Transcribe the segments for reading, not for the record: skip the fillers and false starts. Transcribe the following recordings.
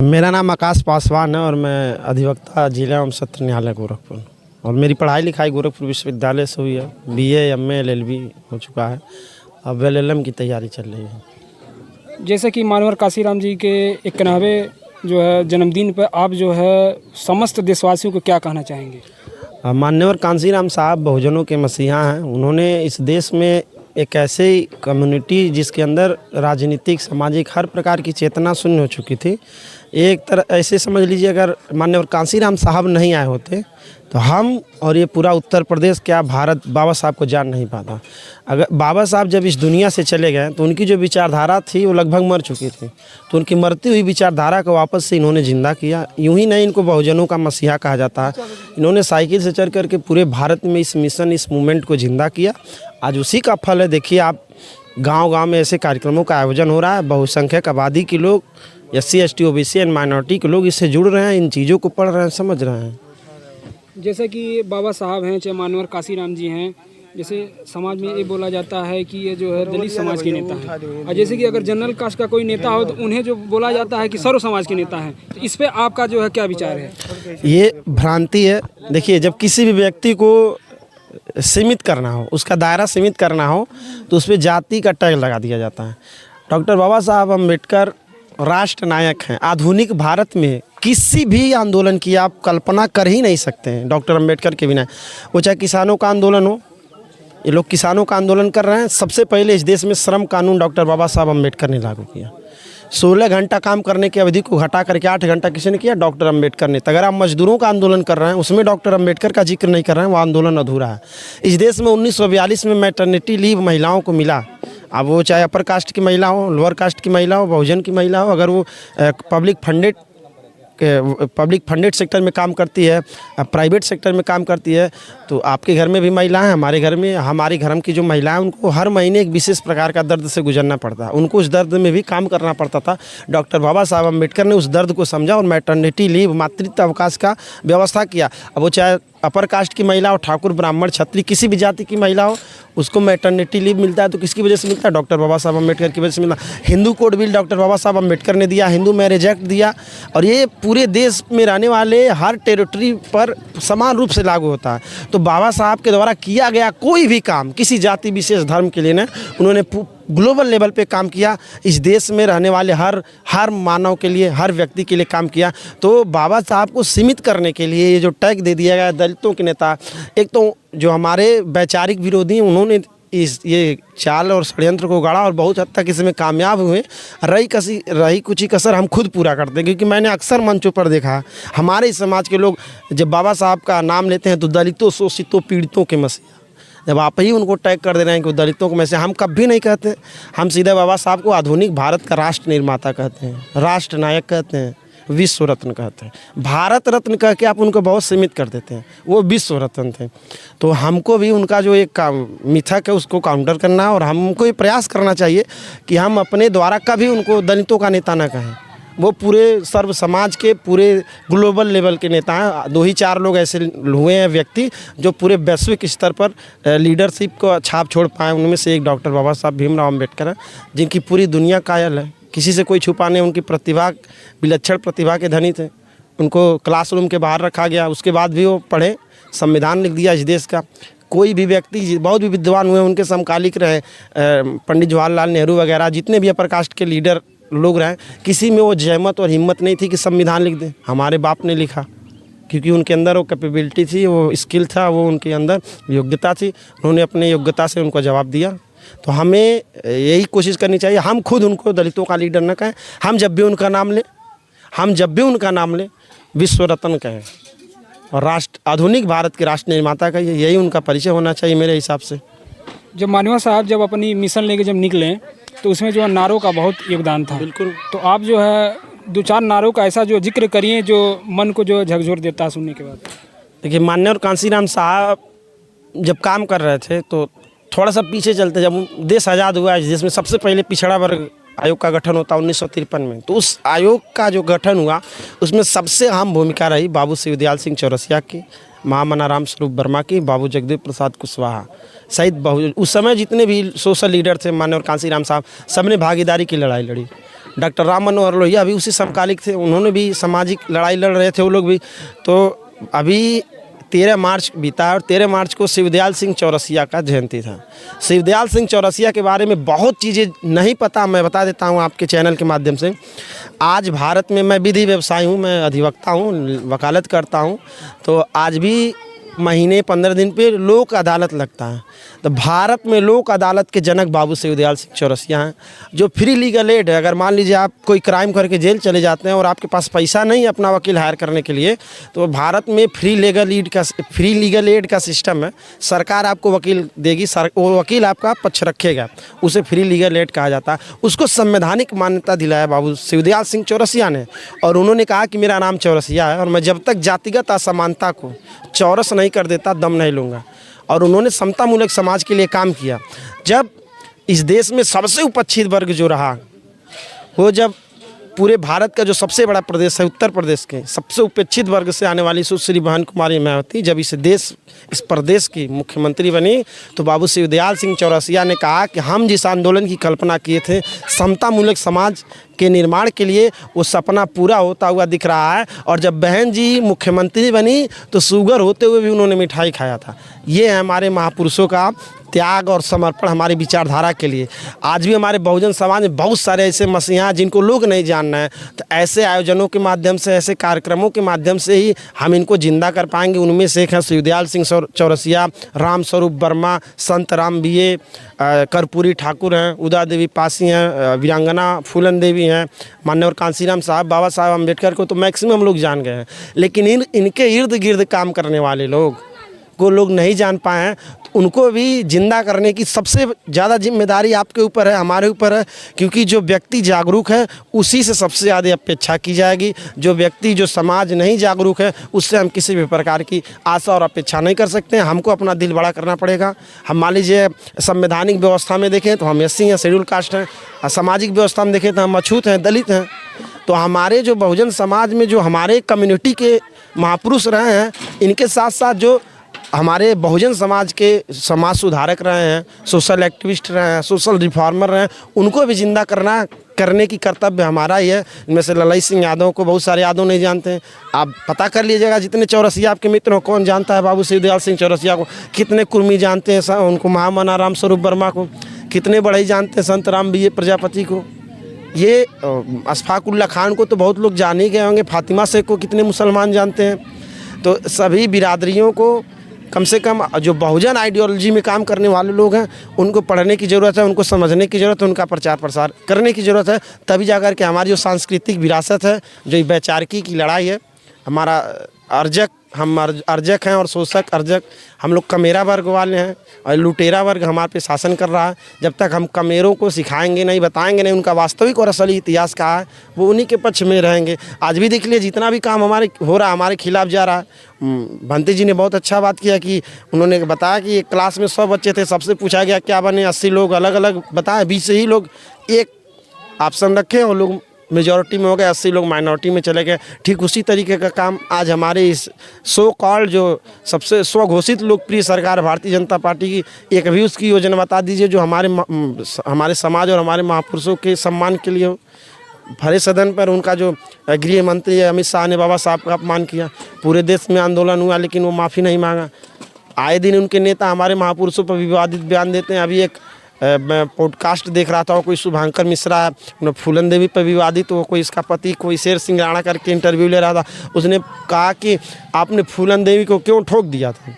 मेरा नाम आकाश पासवान है और मैं अधिवक्ता जिला एवं सत्र न्यायालय गोरखपुर, और मेरी पढ़ाई लिखाई गोरखपुर विश्वविद्यालय से हुई है। बीए, एमए, एलएलबी हो चुका है। अब एलएलएम की तैयारी चल रही है। जैसे कि मानवर काशीराम जी के 91वें जो है जन्मदिन पर आप जो है समस्त देशवासियों को क्या कहना चाहेंगे? मान्यवर कांशीराम साहब बहुजनों के मसीहा हैं। उन्होंने इस देश में एक ऐसे कम्युनिटी जिसके अंदर राजनीतिक, सामाजिक हर प्रकार की चेतना शून्य हो चुकी थी। एक तरह ऐसे समझ लीजिए, अगर मान्यवर कांशीराम साहब नहीं आए होते तो हम और ये पूरा उत्तर प्रदेश, क्या भारत, बाबा साहब को जान नहीं पाता। अगर बाबा साहब जब इस दुनिया से चले गए तो उनकी जो विचारधारा थी वो लगभग मर चुकी थी, तो उनकी मरती हुई विचारधारा को वापस से इन्होंने जिंदा किया। यूं ही नहीं, इनको बहुजनों का मसीहा कहा जाता है। इन्होंने साइकिल से चढ़ करके पूरे भारत में इस मिशन, इस मूवमेंट को जिंदा किया। आज उसी का फल है। देखिए आप, गांव-गांव में ऐसे कार्यक्रमों का आयोजन हो रहा है। बहुसंख्यक आबादी के लोग, SC, ST, OBC and minority के लोग इससे जुड़ रहे हैं, इन चीज़ों को पढ़ रहे हैं, समझ रहे हैं। जैसे कि बाबा साहब हैं, चाहे मानवर काशीराम जी हैं, जैसे समाज में ये बोला जाता है कि ये जो है दलित समाज के नेता हैं, और जैसे कि अगर जनरल कास्ट का कोई नेता हो तो उन्हें जो बोला जाता है कि सर्व समाज के नेता हैं, तो इस पे आपका जो है क्या विचार है? ये भ्रांति है। देखिए, जब किसी भी व्यक्ति को सीमित करना हो, उसका दायरा सीमित करना हो, तो उस पर जाति का टैग लगा दिया जाता है। डॉक्टर बाबा साहब अम्बेडकर राष्ट्र नायक हैं। आधुनिक भारत में किसी भी आंदोलन की आप कल्पना कर ही नहीं सकते हैं डॉक्टर अम्बेडकर के बिना। वो चाहे किसानों का आंदोलन हो, ये लोग किसानों का आंदोलन कर रहे हैं। सबसे पहले इस देश में श्रम कानून डॉक्टर बाबा साहब अम्बेडकर ने लागू किया। 16 घंटा काम करने की अवधि को घटा करके 8 घंटा किसी ने किया? डॉक्टर अम्बेडकर ने। तो अगर आप मजदूरों का आंदोलन कर रहे हैं, उसमें डॉक्टर अम्बेडकर का जिक्र नहीं कर रहे हैं, वो आंदोलन अधूरा है। इस देश में 1942 में मैटरनिटी लीव महिलाओं को मिला। अब वो चाहे अपर कास्ट की महिला हो, लोअर कास्ट की महिला हो, बहुजन की महिला हो, अगर वो पब्लिक फंडेड सेक्टर में काम करती है, प्राइवेट सेक्टर में काम करती है, तो आपके घर में भी महिला हैं, हमारे घर में, हमारे घर की जो महिला है, उनको हर महीने एक विशेष प्रकार का दर्द से गुजरना पड़ता है। उनको उस दर्द में भी काम करना पड़ता था। डॉक्टर बाबा साहब अम्बेडकर ने उस दर्द को समझा और मैटरनिटी लीव, मातृत्व अवकाश का व्यवस्था किया। अब वो चाहे अपर कास्ट की महिला हो, ठाकुर, ब्राह्मण, क्षत्रिय, किसी भी जाति की महिला हो, उसको मैटरनिटी लीव मिलता है। तो किसकी वजह से मिलता है? डॉक्टर बाबा साहब अम्बेडकर की वजह से मिलता है। हिंदू कोड बिल डॉक्टर बाबा साहब अम्बेडकर ने दिया, हिंदू मैरिज एक्ट दिया, और ये पूरे देश में रहने वाले हर टेरिटरी पर समान रूप से लागू होता है। तो बाबा साहब के द्वारा किया गया कोई भी काम किसी जाति, विशेष धर्म के लिए नहीं, उन्होंने ग्लोबल लेवल पे काम किया। इस देश में रहने वाले हर मानव के लिए, हर व्यक्ति के लिए काम किया। तो बाबा साहब को सीमित करने के लिए ये जो टैग दे दिया गया दलितों के नेता, एक तो जो हमारे वैचारिक विरोधी, उन्होंने ये चाल और षड्यंत्र को गढ़ा और बहुत हद तक इसमें कामयाब हुए। रही कुछ ही कसर हम खुद पूरा करते हैं, क्योंकि मैंने अक्सर मंचों पर देखा, हमारे समाज के लोग जब बाबा साहब का नाम लेते हैं तो दलितों, शोषितों, पीड़ितों के मसीहा, जब आप ही उनको टैग कर दे रहे हैं कि दलितों को, में से हम कभी नहीं कहते। हम सीधे बाबा साहब को आधुनिक भारत का राष्ट्र निर्माता कहते हैं, राष्ट्र नायक कहते हैं, विश्व रत्न कहते हैं। भारत रत्न कह के आप उनको बहुत सीमित कर देते हैं, वो विश्व रत्न थे। तो हमको भी उनका जो एक मिथक है उसको काउंटर करना है, और हमको ये प्रयास करना चाहिए कि हम अपने द्वारा कभी उनको दलितों का नेता ना कहें। वो पूरे सर्व समाज के, पूरे ग्लोबल लेवल के नेता हैं। 2 ही 4 लोग ऐसे हुए हैं व्यक्ति जो पूरे वैश्विक स्तर पर लीडरशिप को छाप छोड़ पाए। उनमें से एक डॉक्टर बाबा साहब भीमराव अम्बेडकर हैं, जिनकी पूरी दुनिया कायल है। किसी से कोई छुपा नहीं, उनकी प्रतिभा, विलक्षण प्रतिभा के धनी थे। उनको क्लासरूम के बाहर रखा गया, उसके बाद भी वो पढ़े, संविधान लिख दिया इस देश का। कोई भी व्यक्ति, बहुत भी विद्वान हुए, उनके समकालिक रहे, पंडित जवाहरलाल नेहरू वगैरह, जितने भी अपर कास्ट के लीडर लोग रहे, किसी में वो जहमत और हिम्मत नहीं थी कि संविधान लिख दें। हमारे बाप ने लिखा, क्योंकि उनके अंदर वो कैपेबिलिटी थी, वो स्किल था, वो उनके अंदर योग्यता थी। उन्होंने अपने योग्यता से उनको जवाब दिया। तो हमें यही कोशिश करनी चाहिए, हम खुद उनको दलितों का लीडर न कहें। हम जब भी उनका नाम लें, विश्व रत्न कहें, और आधुनिक भारत के राष्ट्र निर्माता का यही उनका परिचय होना चाहिए मेरे हिसाब से। जब मानवर साहब जब अपनी मिशन लेके जब निकले तो उसमें जो है नारों का बहुत योगदान था। बिल्कुल। तो आप जो है 2-4 नारों का ऐसा जो जिक्र करिए जो मन को जो झकझोर देता है सुनने के बाद। देखिए, मान्यवर कांशीराम साहब जब काम कर रहे थे तो थोड़ा सा पीछे चलते, जब देश आज़ाद हुआ है, जिसमें सबसे पहले पिछड़ा वर्ग आयोग का गठन होता 1953 में, तो उस आयोग का जो गठन हुआ उसमें सबसे अहम भूमिका रही बाबू शिवदयाल सिंह चौरसिया की, महामना राम स्वरूप वर्मा की, बाबू जगदेव प्रसाद कुशवाहा सहित उस समय जितने भी सोशल लीडर थे, मान्यवर कांशीराम साहब, सब ने भागीदारी की लड़ाई लड़ी। डॉक्टर राम मनोहर लोहिया भी उसी समकालिक थे, उन्होंने भी सामाजिक लड़ाई लड़ रहे थे वो लोग भी। तो अभी 13 मार्च बीता और 13 मार्च को शिवदयाल सिंह चौरसिया का जयंती था। शिवदयाल सिंह चौरसिया के बारे में बहुत चीज़ें नहीं पता, मैं बता देता हूँ आपके चैनल के माध्यम से। आज भारत में मैं विधि व्यवसायी हूँ, मैं अधिवक्ता हूँ, वकालत करता हूँ। तो आज भी महीने 15 दिन पे लोक अदालत लगता है। तो भारत में लोक अदालत के जनक बाबू शिवदयाल सिंह चौरसिया हैं, जो फ्री लीगल एड है। अगर मान लीजिए आप कोई क्राइम करके जेल चले जाते हैं और आपके पास पैसा नहीं है अपना वकील हायर करने के लिए, तो भारत में फ्री लीगल एड का सिस्टम है। सरकार आपको वकील देगी, वो वकील आपका पक्ष रखेगा, उसे फ्री लीगल एड कहा जाता है। उसको संवैधानिक मान्यता दिलाया बाबू शिवदयाल सिंह चौरसिया ने, और उन्होंने कहा कि मेरा नाम चौरसिया है और मैं जब तक जातिगत असमानता को चौरस नहीं कर देता दम नहीं लूँगा। और उन्होंने समतामूलक समाज के लिए काम किया। जब इस देश में सबसे उपेक्षित वर्ग जो रहा, वो जब पूरे भारत का जो सबसे बड़ा प्रदेश है उत्तर प्रदेश के सबसे उपेक्षित वर्ग से आने वाली सुश्री बहन कुमारी मायावती जब इस प्रदेश की मुख्यमंत्री बनी, तो बाबू शिवदयाल सिंह चौरसिया ने कहा कि हम जिस आंदोलन की कल्पना किए थे समतामूलक समाज के निर्माण के लिए, वो सपना पूरा होता हुआ दिख रहा है। और जब बहन जी मुख्यमंत्री बनी तो शुगर होते हुए भी उन्होंने मिठाई खाया था। ये है हमारे महापुरुषों का त्याग और समर्पण हमारी विचारधारा के लिए। आज भी हमारे बहुजन समाज में बहुत सारे ऐसे मसीहा जिनको लोग नहीं जान रहे हैं, तो ऐसे आयोजनों के माध्यम से, ऐसे कार्यक्रमों के माध्यम से ही हम इनको जिंदा कर पाएंगे। उनमें से एक है शिवदयाल सिंह चौरसिया, राम स्वरूप वर्मा, संत राम बीए, कर्पूरी ठाकुर हैं, उदा देवी पासी हैं, वीरांगना फूलन देवी हैं, मान्यवर कांसीराम साहब, बाबा साहब अम्बेडकर को तो मैक्सिमम लोग जान गए हैं। लेकिन इनके इर्द गिर्द काम करने वाले लोग को लोग नहीं जान पाए हैं। तो उनको भी जिंदा करने की सबसे ज़्यादा जिम्मेदारी आपके ऊपर है, हमारे ऊपर है। क्योंकि जो व्यक्ति जागरूक है उसी से सबसे ज़्यादा अपेक्षा की जाएगी। जो समाज नहीं जागरूक है उससे हम किसी भी प्रकार की आशा और अपेक्षा नहीं कर सकते हैं। हमको अपना दिल बड़ा करना पड़ेगा। हम मान लीजिए संवैधानिक व्यवस्था में देखें तो हम एससी हैं, शेड्यूल कास्ट हैं। सामाजिक व्यवस्था में देखें तो हम अछूत हैं, दलित हैं। तो हमारे जो बहुजन समाज में जो हमारे कम्युनिटी के महापुरुष रहे हैं, इनके साथ साथ जो हमारे बहुजन समाज के समाज सुधारक रहे हैं, सोशल एक्टिविस्ट रहे हैं, सोशल रिफॉर्मर रहे हैं, उनको भी जिंदा करने की कर्तव्य हमारा ही है। इनमें से ललई सिंह यादव को बहुत सारे यादव नहीं जानते हैं। आप पता कर लीजिएगा, जितने चौरसिया आपके मित्र हो कौन जानता है बाबू शिवदयाल सिंह चौरसिया को। कितने कुर्मी जानते हैं उनको, महामना राम स्वरूप वर्मा को। कितने बढ़ई जानते हैं संत राम बीए प्रजापति को। ये अशफाकुल्ला खान को तो बहुत लोग जान ही गए होंगे। फातिमा शेख को कितने मुसलमान जानते हैं। तो सभी बिरादरियों को कम से कम जो बहुजन आइडियोलॉजी में काम करने वाले लोग हैं उनको पढ़ने की ज़रूरत है, उनको समझने की ज़रूरत है, उनका प्रचार प्रसार करने की ज़रूरत है। तभी जाकर के हमारी जो सांस्कृतिक विरासत है, जो वैचारिकी की लड़ाई है, हमारा हम अर्जक हैं और शोषक अर्जक हम लोग कमेरा वर्ग वाले हैं और लुटेरा वर्ग हमारे पे शासन कर रहा है। जब तक हम कमेरों को सिखाएंगे नहीं, बताएंगे नहीं उनका वास्तविक और असली इतिहास कहाँ है, वो उन्हीं के पक्ष में रहेंगे। आज भी देख लीजिए जितना भी काम हमारे हो रहा है, हमारे खिलाफ जा रहा है। भंते जी ने बहुत अच्छा बात किया कि उन्होंने बताया कि एक क्लास में 100 बच्चे थे, सबसे पूछा गया क्या बने, 80 लोग अलग अलग बताए, 20 से ही लोग एक ऑप्शन रखे और लोग मेजॉरिटी में हो गए, 80 लोग माइनॉरिटी में चले गए। ठीक उसी तरीके का काम आज हमारे इस सो कॉल्ड जो सबसे स्वघोषित लोकप्रिय सरकार भारतीय जनता पार्टी की, एक भी उसकी योजना बता दीजिए जो हमारे समाज और हमारे महापुरुषों के सम्मान के लिए हो। भरे सदन पर उनका जो गृह मंत्री अमित शाह ने बाबा साहब का अपमान किया, पूरे देश में आंदोलन हुआ लेकिन वो माफ़ी नहीं मांगा। आए दिन उनके नेता हमारे महापुरुषों पर विवादित बयान देते हैं। अभी एक मैं पॉडकास्ट देख रहा था, कोई शुभांकर मिश्रा फूलन देवी पर विवादित हो, कोई इसका पति कोई शेर सिंह राणा करके इंटरव्यू ले रहा था। उसने कहा कि आपने फूलन देवी को क्यों ठोक दिया था,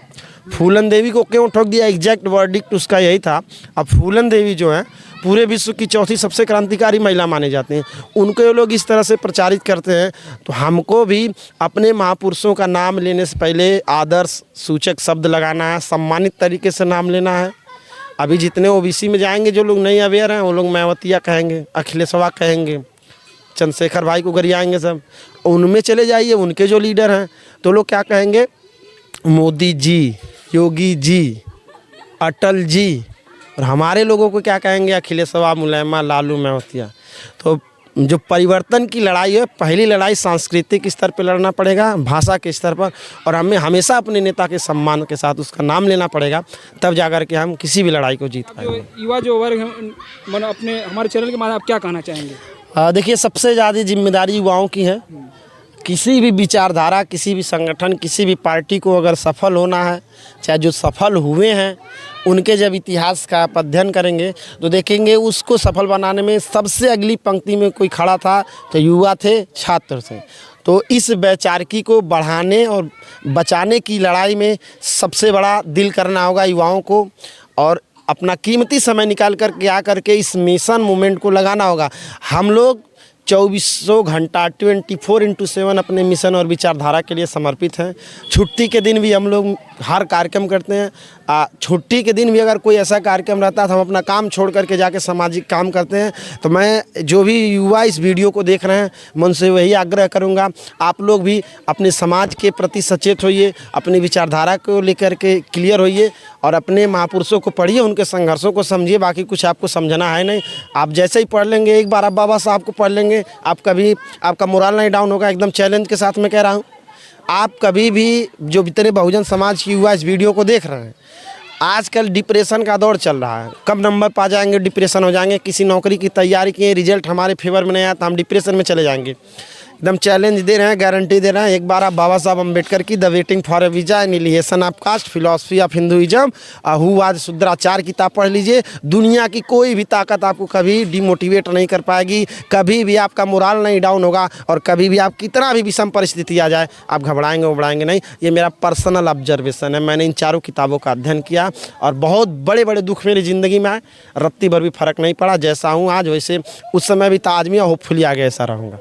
फूलन देवी को क्यों ठोक दिया, एग्जैक्ट वर्डिक्ट उसका यही था। अब फूलन देवी जो है पूरे विश्व की चौथी सबसे क्रांतिकारी महिला माने जाते हैं, उनको ये लोग इस तरह से प्रचारित करते हैं। तो हमको भी अपने महापुरुषों का नाम लेने से पहले आदर्श सूचक शब्द लगाना है, सम्मानित तरीके से नाम लेना है। अभी जितने ओबीसी में जाएंगे जो लोग नहीं अवेयर हैं, वो लोग मायावतिया कहेंगे, अखिलेशवा कहेंगे, चंद्रशेखर भाई को गरियाएंगे सब। उनमें चले जाइए, उनके जो लीडर हैं तो लोग क्या कहेंगे, मोदी जी, योगी जी, अटल जी। और हमारे लोगों को क्या कहेंगे, अखिलेशवा, मुलायमा, लालू, मायावतिया। तो जो परिवर्तन की लड़ाई है, पहली लड़ाई सांस्कृतिक स्तर पर लड़ना पड़ेगा, भाषा के स्तर पर, और हमें हमेशा अपने नेता के सम्मान के साथ उसका नाम लेना पड़ेगा, तब जाकर के हम किसी भी लड़ाई को जीत पाएंगे। युवा जो वर्ग हैं अपने हमारे चैनल के माध्यम आप क्या कहना चाहेंगे? देखिए, सबसे ज़्यादा जिम्मेदारी युवाओं की है। किसी भी विचारधारा, किसी भी संगठन, किसी भी पार्टी को अगर सफल होना है, चाहे जो सफल हुए हैं उनके जब इतिहास का आप अध्ययन करेंगे तो देखेंगे उसको सफल बनाने में सबसे अगली पंक्ति में कोई खड़ा था तो युवा थे, छात्र थे। तो इस वैचारिकी को बढ़ाने और बचाने की लड़ाई में सबसे बड़ा दिल करना होगा युवाओं को, और अपना कीमती समय निकाल कर के आ करके इस मिशन मूवमेंट को लगाना होगा। हम लोग 2400 घंटा 24x7 अपने मिशन और विचारधारा के लिए समर्पित हैं। छुट्टी के दिन भी हम लोग हर कार्यक्रम करते हैं। छुट्टी के दिन भी अगर कोई ऐसा कार्यक्रम रहता है तो हम अपना काम छोड़ करके जाके सामाजिक काम करते हैं। तो मैं जो भी युवा इस वीडियो को देख रहे हैं, मैं उनसे वही आग्रह करूंगा, आप लोग भी अपने समाज के प्रति सचेत होइए, अपनी विचारधारा को लेकर के क्लियर होइए और अपने महापुरुषों को पढ़िए, उनके संघर्षों को समझिए। बाकी कुछ आपको समझना है नहीं। आप जैसे ही पढ़ लेंगे, एक बार आप बाबा साहब को पढ़ लेंगे, आप कभी आपका मोरल नहीं डाउन होगा। एकदम चैलेंज के साथ मैं कह रहा हूँ, आप कभी भी जो इतने बहुजन समाज की युवा इस वीडियो को देख रहे हैं, आजकल डिप्रेशन का दौर चल रहा है। कम नंबर पा जाएंगे डिप्रेशन हो जाएंगे। किसी नौकरी की तैयारी किए, रिजल्ट हमारे फेवर में नहीं आया तो हम डिप्रेशन में चले जाएंगे। एकदम चैलेंज दे रहे हैं, गारंटी दे रहे हैं। एक बार आप बाबा साहब अम्बेडकर की the waiting for a visa annihilation of caste philosophy of Hinduism who was शुद्राचार किताब पढ़ लीजिए। दुनिया की कोई भी ताकत आपको कभी डिमोटिवेट नहीं कर पाएगी, कभी भी आपका मोरल नहीं डाउन होगा, और कभी भी आप कितना भी विषम परिस्थिति आ जाए आप घबराएंगे उबड़ाएंगे नहीं। ये मेरा पर्सनल ऑब्जर्वेशन है। मैंने इन चारों किताबों का अध्ययन किया और बहुत बड़े बड़े दुख मेरी ज़िंदगी में आए, रत्ती भर भी फर्क नहीं पड़ा। जैसा हूँ आज वैसे उस समय भी था, आज भी होपफुली आगे ऐसा रहूँगा।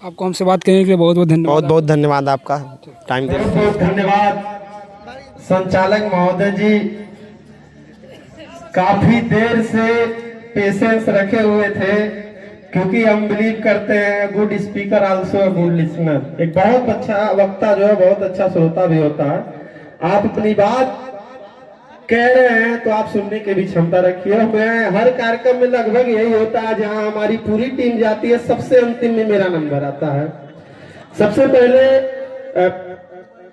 आपको हमसे बात करने के लिए बहुत बहुत धन्यवाद। बहुत बहुत धन्यवाद आपका टाइम देने के लिए। बहुत धन्यवाद संचालक महोदय जी, काफी देर से पेशेंस रखे हुए थे, क्योंकि हम बिलीव करते हैं good speaker also good listener. एक बहुत अच्छा वक्ता जो है बहुत अच्छा श्रोता भी होता है। आप अपनी बात कह रहे हैं तो आप सुनने की भी क्षमता रखिए। मैं हर कार्यक्रम में लगभग यही होता है, जहां हमारी पूरी टीम जाती है सबसे अंतिम में मेरा नंबर आता है। सबसे पहले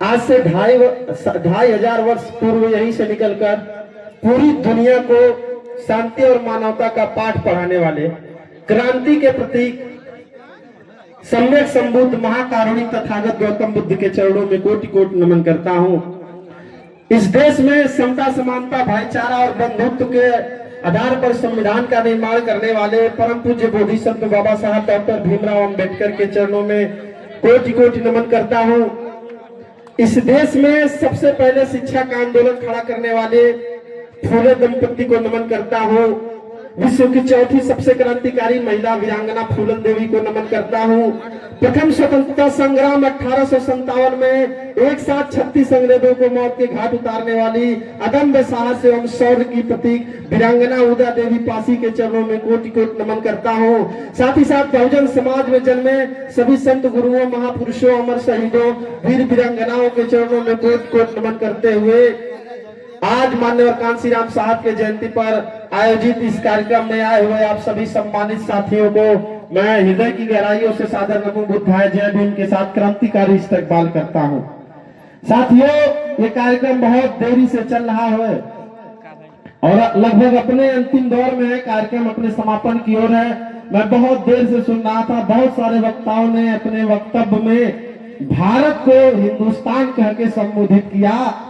आज से 2500 वर्ष पूर्व यहीं से निकलकर पूरी दुनिया को शांति और मानवता का पाठ पढ़ाने वाले क्रांति के प्रतीक सम्यक संबुद्ध महाकारुणिक तथागत गौतम बुद्ध के चरणों में कोटि कोटि नमन करता हूं। इस देश में समता, समानता, भाईचारा और बंधुत्व के आधार पर संविधान का निर्माण करने वाले परम पूज्य बोधि संत बाबा साहब डॉक्टर भीमराव अंबेडकर के चरणों में कोटि कोटि नमन करता हूं। इस देश में सबसे पहले शिक्षा का आंदोलन खड़ा करने वाले फूले दंपति को नमन करता हूं। विश्व की चौथी सबसे क्रांतिकारी महिला वीरांगना फूलन देवी को नमन करता हूं। प्रथम स्वतंत्रता संग्राम 1857 में एक साथ 36 अंग्रेजों को मौत के घाट उतारने वाली अदम्य साहस एवं शौर्य की प्रतीक वीरांगना उदा देवी पासी के चरणों में कोटि कोटि नमन करता हूं। साथ ही साथ बहुजन समाज में जन्मे सभी संत गुरुओं, महापुरुषों, अमर शहीदों, वीर वीरांगनाओं के चरणों में कोटि कोटि नमन करते हुए आज माननीय कांसीराम साहब के जयंती पर आयोजित इस कार्यक्रम में आए हुए आप सभी सम्मानित साथियों को मैं हृदय की गहराइयों से सादर नमो बुद्धाय जय भीम के साथ क्रांतिकारी इस्तकबाल करता हूं। साथियों, ये कार्यक्रम बहुत देरी से चल रहा है और लगभग अपने अंतिम दौर में है। कार्यक्रम अपने समापन की ओर है। मैं बहुत देर से सुन रहा था, बहुत सारे वक्ताओं ने अपने वक्तव्य में भारत को हिंदुस्तान कह के संबोधित किया।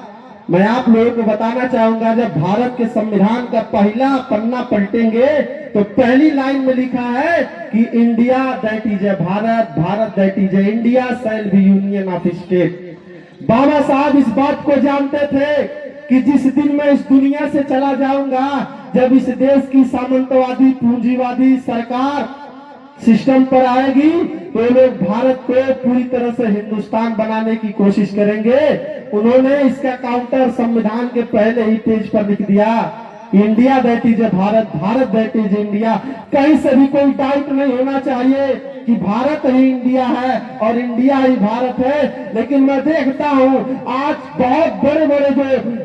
मैं आप लोगों को बताना चाहूंगा, जब भारत के संविधान का पहला पन्ना पलटेंगे तो पहली लाइन में लिखा है कि India that is a Bharat, Bharat that is a India shall be union of state. Baba Saheb इस बात को जानते थे कि जिस दिन मैं इस दुनिया से चला जाऊंगा, जब इस देश की सामंतवादी पूंजीवादी सरकार सिस्टम पर आएगी तो लोग भारत को पूरी तरह से हिंदुस्तान बनाने की कोशिश करेंगे। उन्होंने इसका काउंटर संविधान के पहले ही पेज पर लिख दिया, India that is a Bharat, Bharat that is India. कहीं से भी कोई डाउट नहीं होना चाहिए कि भारत ही इंडिया है और इंडिया ही भारत है, लेकिन मैं देखता हूं आज बहुत बड़े बड़े जो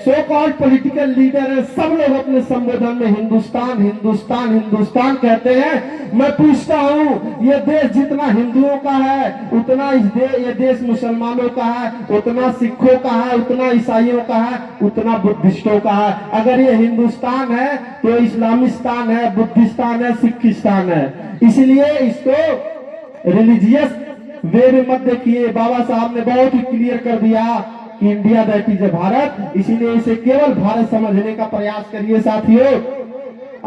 सो कॉल्ड पॉलिटिकल लीडर हैं, सब लोग अपने संबोधन में हिंदुस्तान हिंदुस्तान हिंदुस्तान कहते हैं। मैं पूछता हूं, ये देश जितना हिंदुओं का है उतना ये देश मुसलमानों का है, उतना सिखों का है, उतना ईसाइयों का है, उतना बुद्धिस्टों का है। अगर ये हिंदुस्तान है तो इस्लामिस्तान है, बुद्धिस्तान है, सिखिस्तान है। इसलिए इसको रिलीजियस वे में मत देखिए। बाबा साहब ने बहुत ही क्लियर कर दिया कि India that is a Bharat, इसीलिए इसे केवल भारत समझने का प्रयास करिए। साथियों,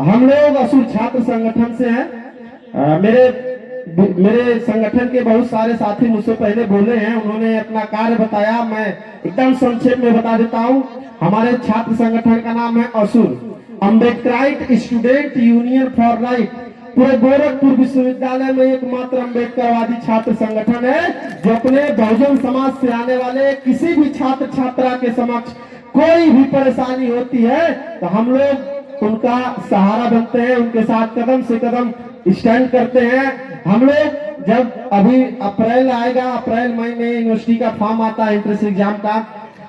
हम लोग असुर छात्र संगठन से हैं। मेरे संगठन के बहुत सारे साथी मुझसे पहले बोले हैं, उन्होंने अपना कार्य बताया। मैं एकदम संक्षेप में बता देता हूं। हमारे छात्र संगठन का नाम है असुर, Ambedkarite student union for right. पूरे गोरखपुर विश्वविद्यालय में एकमात्र अम्बेडकरवादी छात्र संगठन है जो अपने बहुजन समाज से आने वाले किसी भी छात्र छात्रा के समक्ष कोई भी परेशानी होती है तो हम लोग उनका सहारा बनते हैं, उनके साथ कदम से कदम स्टैंड करते हैं। हम लोग जब अभी अप्रैल आएगा, अप्रैल मई में यूनिवर्सिटी का फॉर्म आता है एंट्रेंस एग्जाम का,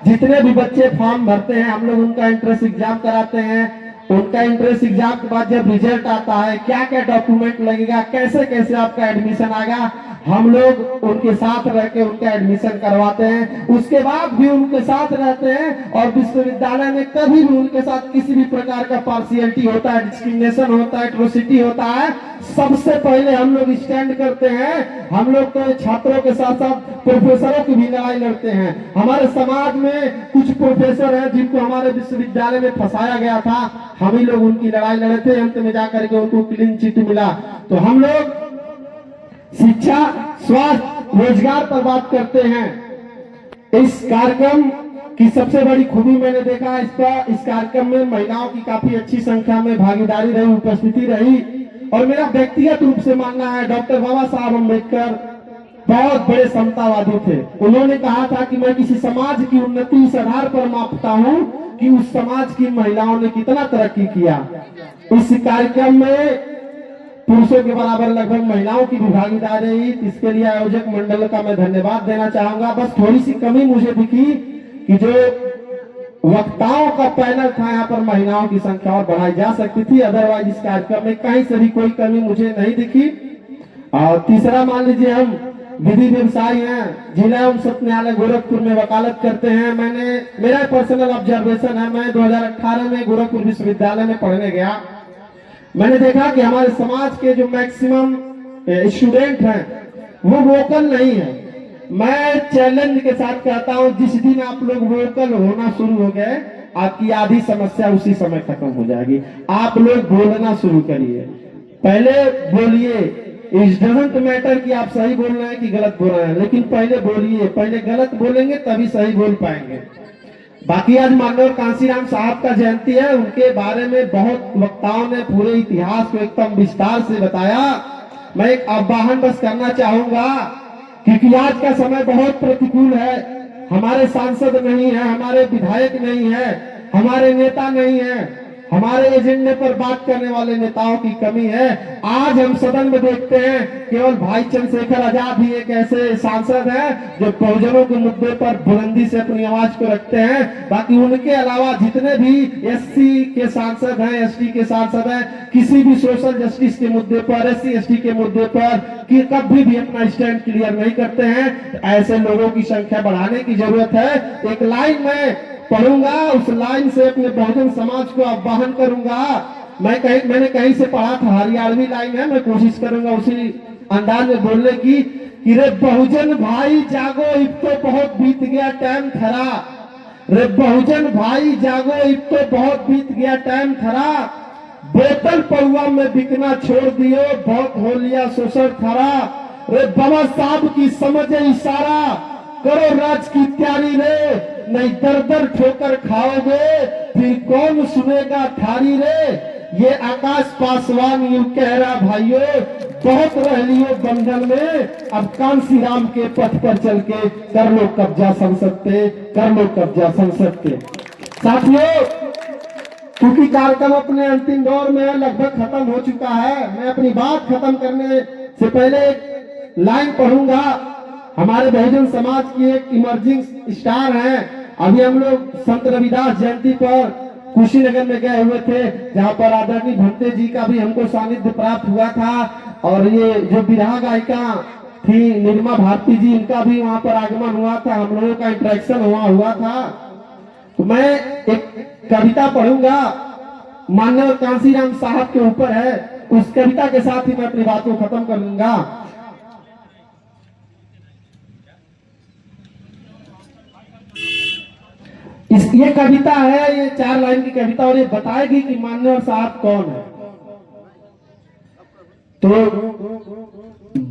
जितने भी बच्चे फॉर्म भरते हैं हम लोग उनका एंट्रेंस एग्जाम कराते हैं। उनका एंट्रेंस एग्जाम के बाद जब रिजल्ट आता है, क्या क्या डॉक्यूमेंट लगेगा, कैसे कैसे आपका एडमिशन आएगा, हम लोग उनके साथ रह के उनका एडमिशन करवाते हैं। उसके बाद भी उनके साथ रहते हैं और विश्वविद्यालय में कभी भी उनके साथ किसी भी प्रकार का पार्शियलिटी होता है, डिस्क्रिमिनेशन होता है, एट्रोसिटी होता है, सबसे पहले हम लोग स्टैंड करते हैं। हम लोग तो छात्रों के साथ साथ प्रोफेसरों की भी लड़ाई लड़ते हैं। हमारे समाज में कुछ प्रोफेसर हैं जिनको हमारे विश्वविद्यालय में फंसाया गया था, हम ही लोग उनकी लड़ाई लड़े थे, अंत में जाकर के उनको क्लीन चिट मिला। तो हम लोग शिक्षा, स्वास्थ्य, रोजगार पर बात करते हैं। इस कार्यक्रम की सबसे बड़ी खूबी मैंने देखा इस कार्यक्रम में महिलाओं की काफी अच्छी संख्या में भागीदारी रही, उपस्थिति रही। और मेरा व्यक्तिगत रूप से मानना है, डॉक्टर बाबा साहब अम्बेडकर बहुत बड़े समतावादी थे। उन्होंने कहा था कि मैं किसी समाज की उन्नति इस आधार पर मापता हूं कि उस समाज की महिलाओं ने कितना तरक्की किया। इस कार्यक्रम में पुरुषों के बराबर लगभग महिलाओं की भी भागीदारी रही। इसके लिए आयोजक मंडल का मैं धन्यवाद देना चाहूंगा। बस थोड़ी सी कमी मुझे दिखी कि जो वक्ताओं का पैनल था, यहाँ पर महिलाओं की संख्या और बढ़ाई जा सकती थी। अदरवाइज इस कार्यक्रम में कहीं से भी कोई कमी मुझे नहीं दिखी। और तीसरा, मान लीजिए हम विधि व्यवसायी हैं, जिला एवं सत्र न्यायालय गोरखपुर में वकालत करते हैं। मेरा पर्सनल ऑब्जर्वेशन है, मैं 2018 में गोरखपुर विश्वविद्यालय में पढ़ने गया। मैंने देखा कि हमारे समाज के जो मैक्सिमम स्टूडेंट हैं वो वोकल नहीं है। मैं चैलेंज के साथ कहता हूं, जिस दिन आप लोग वोकल होना शुरू हो गए, आपकी आधी समस्या उसी समय खत्म हो जाएगी। आप लोग बोलना शुरू करिए, पहले बोलिए। इट डजंट मैटर कि आप सही बोल रहे हैं कि गलत बोल रहे हैं, लेकिन पहले बोलिए। पहले गलत बोलेंगे तभी सही बोल पाएंगे। बाकी आज माननीय कांसीराम साहब का जयंती है, उनके बारे में बहुत वक्ताओं ने पूरे इतिहास को एकदम विस्तार से बताया। मैं एक आह्वान बस करना चाहूंगा, क्योंकि आज का समय बहुत प्रतिकूल है। हमारे सांसद नहीं है, हमारे विधायक नहीं है, हमारे नेता नहीं है, हमारे एजेंडे पर बात करने वाले नेताओं की कमी है। आज हम सदन में देखते हैं केवल भाई चंद्रशेखर आजाद ही एक ऐसे सांसद हैं जो बहुजनों के मुद्दे पर बुलंदी से अपनी आवाज को रखते हैं। बाकी उनके अलावा जितने भी एससी के सांसद हैं, एसटी के सांसद हैं, किसी भी सोशल जस्टिस के मुद्दे पर, एससी एसटी के मुद्दे पर कि कभी भी अपना स्टैंड क्लियर नहीं करते हैं। ऐसे लोगों की संख्या बढ़ाने की जरूरत है। एक लाइन में पढ़ूंगा, उस लाइन से अपने बहुजन समाज को आह्वान करूंगा। मैंने कहीं से पढ़ा था, हरियाणवी लाइन है, मैं कोशिश करूंगा उसी अंदाज में बोलने की कि रे बहुजन भाई जागो, अब तो बहुत बीत गया टाइम खरा। रे बहुजन भाई जागो, अब तो बहुत बीत गया टाइम खरा। बोतल पौवा में बिकना छोड़ दियो, बहुत हो लिया शोषण खरा। रे बाबा साहब की समझ इशारा, करो राज की तैयारी रे, नहीं दर दर ठोकर खाओगे, फिर कौन सुनेगा थारी रे। ये आकाश पासवान यूं कह रहा भाइयों, बहुत रह लियो बंधन में, अब कांसी राम के पथ पर चल के कर लो कब्जा संसद पे, कर लो कब्जा संसद पे। साथियों, क्योंकि कार्यक्रम अपने अंतिम दौर में लगभग खत्म हो चुका है, मैं अपनी बात खत्म करने से पहले एक लाइन पढ़ूंगा। हमारे बहुजन समाज की एक इमर्जिंग स्टार हैं। अभी हम लोग संत रविदास जयंती पर कुशीनगर में गए हुए थे, जहां पर आदरणीय भंते जी का भी हमको सानिध्य प्राप्त हुआ था। और ये जो बिरहा गायिका थी नीलिमा भारती जी, इनका भी वहां पर आगमन हुआ था, हम लोगों का इंटरेक्शन हुआ था। तो मैं एक कविता पढ़ूंगा, माननीय कांसीराम साहब के ऊपर है। उस कविता के साथ ही मैं अपनी बात को खत्म कर लूंगा। ये कविता है, ये 4 लाइन की कविता, और ये बताएगी कि माननीय साहब कौन है। तो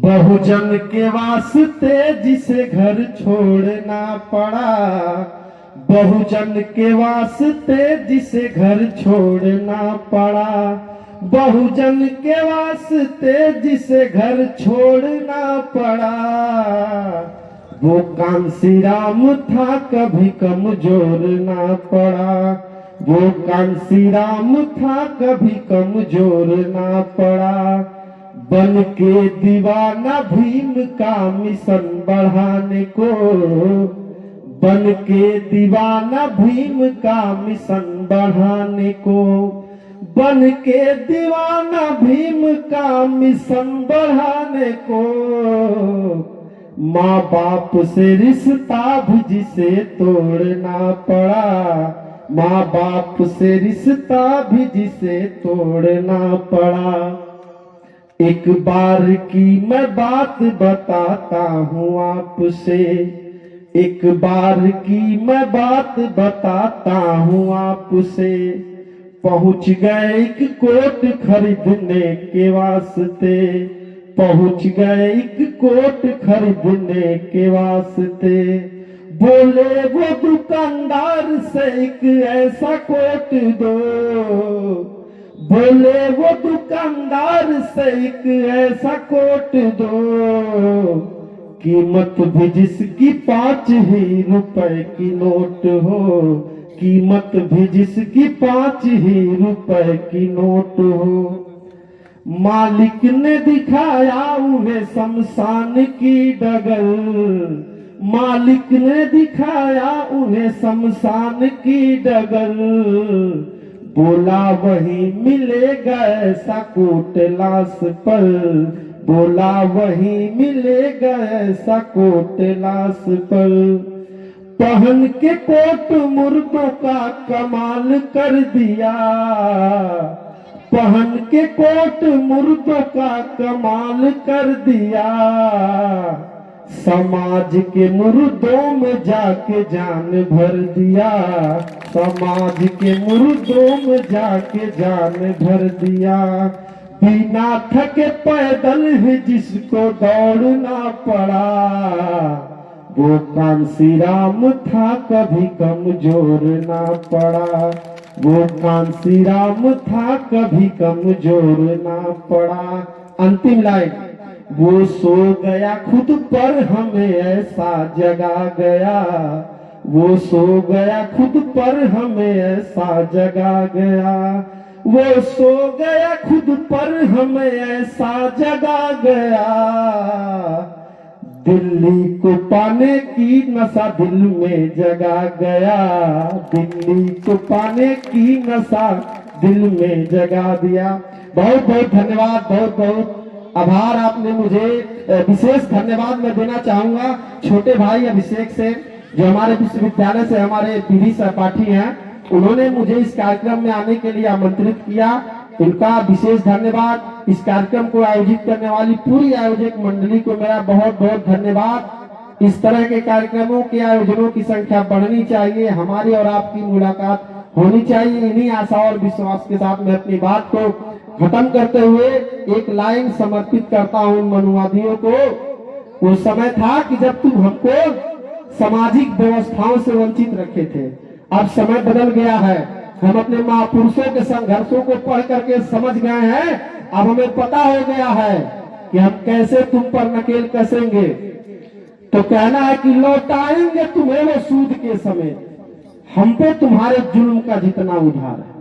बहुजन के वास्ते जिसे घर छोड़ना पड़ा, बहुजन के वास्ते जिसे घर छोड़ना पड़ा, बहुजन के वास्ते जिसे घर छोड़ना पड़ा, वो कांसी राम था कभी कमजोर ना पड़ा, वो कांसी राम था कभी कमजोर ना पड़ा। बन के दीवाना भीम का मिशन बढ़ाने को, बन के दीवाना भीम का मिशन बढ़ाने को, बन के दीवाना भीम का मिशन बढ़ाने को, माँ बाप से रिश्ता भी जिसे तोड़ना पड़ा, माँ बाप से रिश्ता भी जिसे तोड़ना पड़ा। एक बार की मैं बात बताता हूँ आपसे, एक बार की मैं बात बताता हूँ आपसे। पहुँच गए एक कोट खरीदने के वास्ते, पहुँच गए एक कोट खरीदने के वास्ते। बोले वो दुकानदार से एक ऐसा कोट दो, बोले वो दुकानदार से एक ऐसा कोट दो, कीमत भी जिसकी 5 ही रुपए की नोट हो, कीमत भी जिसकी 5 ही रुपए की नोट हो। मालिक ने दिखाया उन्हें शमशान की डगर, मालिक ने दिखाया उन्हें शमशान की डगर। बोला वही मिलेगा ऐसा कोट लाश पर, बोला वही मिलेगा ऐसा कोट लाश पर। पहन के कोट मुर्दों का कमाल कर दिया, पहन के कोट मुर्दों का कमाल कर दिया। समाज के मुर्दों में जाके जान भर दिया, समाज के मुर्दों में जाके जान भर दिया। बिना थके पैदल ही जिसको दौड़ना पड़ा, वो कांसी राम था कभी कमजोर ना पड़ा, वो कांसी राम था कभी कमजोर ना पड़ा। अंतिम लाइन, वो सो गया खुद पर हमें ऐसा जगा गया, वो सो गया खुद पर हमें ऐसा जगा गया, वो सो गया खुद पर हमें ऐसा जगा गया। दिल्ली को पाने की नशा दिल में जगा गया, दिल्ली को पाने की नशा दिल में जगा दिया। बहुत बहुत धन्यवाद, बहुत बहुत आभार। आपने मुझे विशेष धन्यवाद मैं देना चाहूंगा छोटे भाई अभिषेक से, जो हमारे विश्वविद्यालय से हमारे पीढ़ी सहपाठी हैं। उन्होंने मुझे इस कार्यक्रम में आने के लिए आमंत्रित किया, उनका विशेष धन्यवाद। इस कार्यक्रम को आयोजित करने वाली पूरी आयोजक मंडली को मेरा बहुत बहुत धन्यवाद। इस तरह के कार्यक्रमों के आयोजनों की संख्या बढ़नी चाहिए, हमारी और आपकी मुलाकात होनी चाहिए। इन्हीं आशा और विश्वास के साथ मैं अपनी बात को खत्म करते हुए एक लाइन समर्पित करता हूं मनुवादियों को। वो समय था कि जब तुम हमको सामाजिक व्यवस्थाओं से वंचित रखे थे, अब समय बदल गया है। हम अपने महापुरुषों के संघर्षों को पढ़ करके समझ गए हैं। अब हमें पता हो गया है कि हम कैसे तुम पर नकेल कसेंगे। तो कहना है कि लौटाएंगे तुम्हें वो सूद के समय, हम पे तुम्हारे जुल्म का जितना उधार है।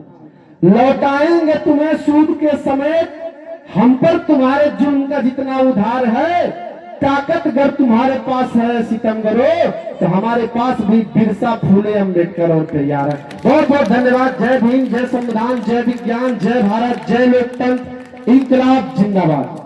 लौटाएंगे तुम्हें सूद के समय, हम पर तुम्हारे जुल्म का जितना उधार है, ताकत अगर तुम्हारे पास है सितमगरो, तो हमारे पास भी बिरसा फूले अम्बेडकर और तैयार है। बहुत बहुत धन्यवाद। जय भीम, जय संविधान, जय विज्ञान, जय भारत, जय लोकतंत्र, इंकलाब जिंदाबाद।